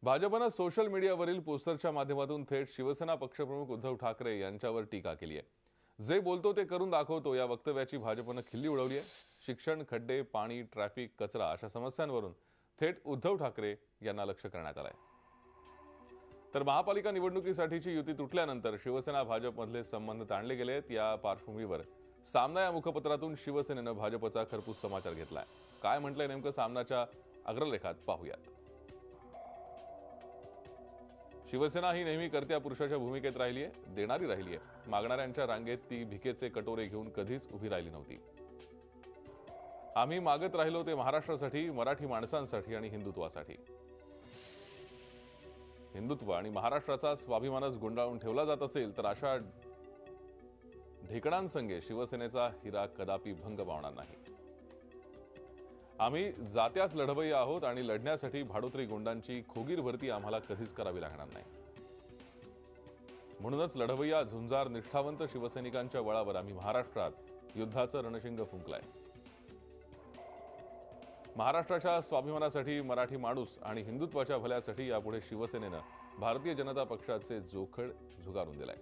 भाजपनं सोशल मीडियावरील पोस्टरच्या माध्यमातून थेट शिवसेना पक्षप्रमुख उद्धव ठाकरे यांच्यावर टीका केली आहे। जे बोलतो ते करून दाखवतो या वक्तव्याची भाजपनं खिल्ली उडवली आहे। शिक्षण, खड्डे, पाणी, ट्रॅफिक, कचरा अशा समस्यांवरून थेट उद्धव ठाकरे यांना लक्ष्य करण्यात आलंय। तर महापालिका निवडणुकीसाठीची युती तुटल्यानंतर शिवसेना भाजपमधले संबंध ताणले गेलेत। या पार्श्वभूमीवर सामना या मुखपत्रातून शिवसेनेनं भाजपचा खरपूस समाचार घेतलाय। काय म्हटलंय नेमकं सामनाच्या अग्रलेखात पाहूयात। शिवसेना ही नेहमी कर्त्या पुरुषाच्या भूमिकेत राहिली आहे, देणारी राहिली आहे। मागणाऱ्यांच्या रांगेत ती भिकेचे कटोरे घेऊन कधीच उभी राहिली नव्हती। आम्ही मागत राहिलो ते महाराष्ट्रासाठी, मराठी माणसांसाठी आणि हिंदुत्वासाठी। हिंदुत्व आणि महाराष्ट्राचा स्वाभिमानच गुंडाळून ठेवला जात असेल तर अशा ढेकणांसंगे शिवसेनेचा हिरा कदापि भंग पावणार नाही। आम्ही जात्याच लढवय्ये आहोत आणि लढण्यासाठी भाडोत्री गुंडांची खोगीर भरती आम्हाला कधीच करावी लागणार नाही। म्हणूनच लढवय्या, झुंजार, निष्ठावंत शिवसैनिकांच्या बळावर आम्ही महाराष्ट्रात युद्धाचं रणशिंग फुंकलाय। महाराष्ट्राच्या स्वाभिमानासाठी, मराठी माणूस आणि हिंदुत्वाच्या भल्यासाठी यापुढे शिवसेनेनं भारतीय जनता पक्षाचे जोखड झुगारून दिलाय।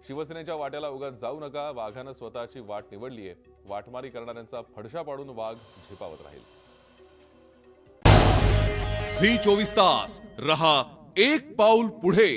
शिवसेनेच्या वाट्याला उगाच जाऊ नका। वाघानं स्वतःची वाट निवडलीये। वाटमारी करणाऱ्यांचा फडशा पाडून वाघ झेपावत राहील। झी 24 तास रहा एक पाऊल पुढे।